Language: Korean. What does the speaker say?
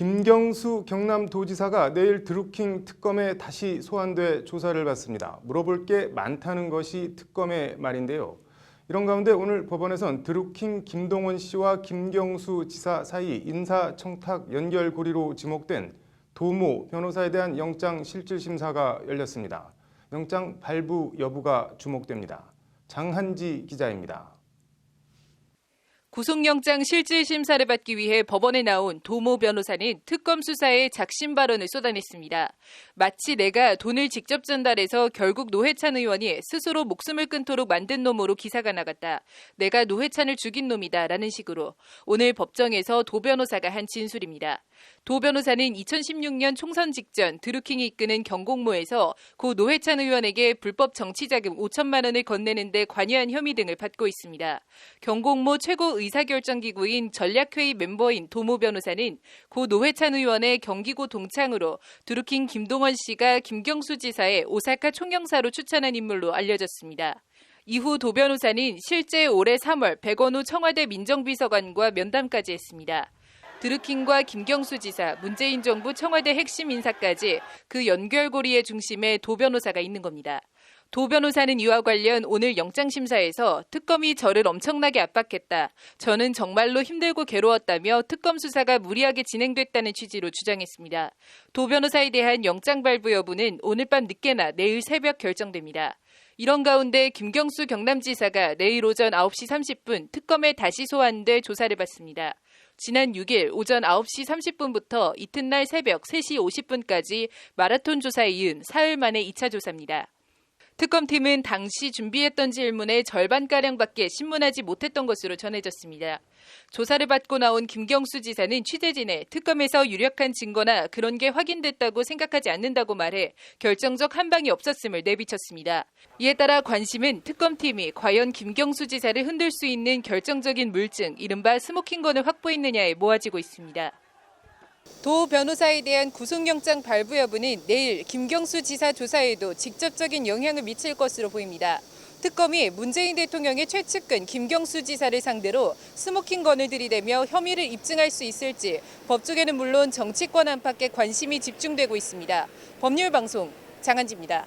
김경수 경남도지사가 내일 드루킹 특검에 다시 소환돼 조사를 받습니다. 물어볼 게 많다는 것이 특검의 말인데요. 이런 가운데 오늘 법원에선 드루킹 김동원 씨와 김경수 지사 사이 인사청탁 연결고리로 지목된 도모 변호사에 대한 영장실질심사가 열렸습니다. 영장 발부 여부가 주목됩니다. 장한지 기자입니다. 구속영장 실질심사를 받기 위해 법원에 나온 도모 변호사는 특검 수사에 작심 발언을 쏟아냈습니다. 마치 내가 돈을 직접 전달해서 결국 노회찬 의원이 스스로 목숨을 끊도록 만든 놈으로 기사가 나갔다. 내가 노회찬을 죽인 놈이다 라는 식으로 오늘 법정에서 도 변호사가 한 진술입니다. 도 변호사는 2016년 총선 직전 드루킹이 이끄는 경공모에서 고 노회찬 의원에게 불법 정치자금 5천만 원을 건네는 데 관여한 혐의 등을 받고 있습니다. 경공모 최고 의사결정기구인 전략회의 멤버인 도모 변호사는 고 노회찬 의원의 경기고 동창으로 드루킹 김동원 씨가 김경수 지사의 오사카 총영사로 추천한 인물로 알려졌습니다. 이후 도 변호사는 실제 올해 3월 백원우 청와대 민정비서관과 면담까지 했습니다. 드루킹과 김경수 지사, 문재인 정부 청와대 핵심 인사까지 그 연결고리의 중심에 도 변호사가 있는 겁니다. 도 변호사는 이와 관련 오늘 영장심사에서 특검이 저를 엄청나게 압박했다. 저는 정말로 힘들고 괴로웠다며 특검 수사가 무리하게 진행됐다는 취지로 주장했습니다. 도 변호사에 대한 영장 발부 여부는 오늘 밤 늦게나 내일 새벽 결정됩니다. 이런 가운데 김경수 경남지사가 내일 오전 9시 30분 특검에 다시 소환돼 조사를 받습니다. 지난 6일 오전 9시 30분부터 이튿날 새벽 3시 50분까지 마라톤 조사에 이은 사흘 만의 2차 조사입니다. 특검팀은 당시 준비했던 질문의 절반가량밖에 신문하지 못했던 것으로 전해졌습니다. 조사를 받고 나온 김경수 지사는 취재진에 특검에서 유력한 증거나 그런 게 확인됐다고 생각하지 않는다고 말해 결정적 한방이 없었음을 내비쳤습니다. 이에 따라 관심은 특검팀이 과연 김경수 지사를 흔들 수 있는 결정적인 물증, 이른바 스모킹건을 확보했느냐에 모아지고 있습니다. 도 변호사에 대한 구속영장 발부 여부는 내일 김경수 지사 조사에도 직접적인 영향을 미칠 것으로 보입니다. 특검이 문재인 대통령의 최측근 김경수 지사를 상대로 스모킹건을 들이대며 혐의를 입증할 수 있을지 법조계는 물론 정치권 안팎에 관심이 집중되고 있습니다. 법률방송 장한지입니다.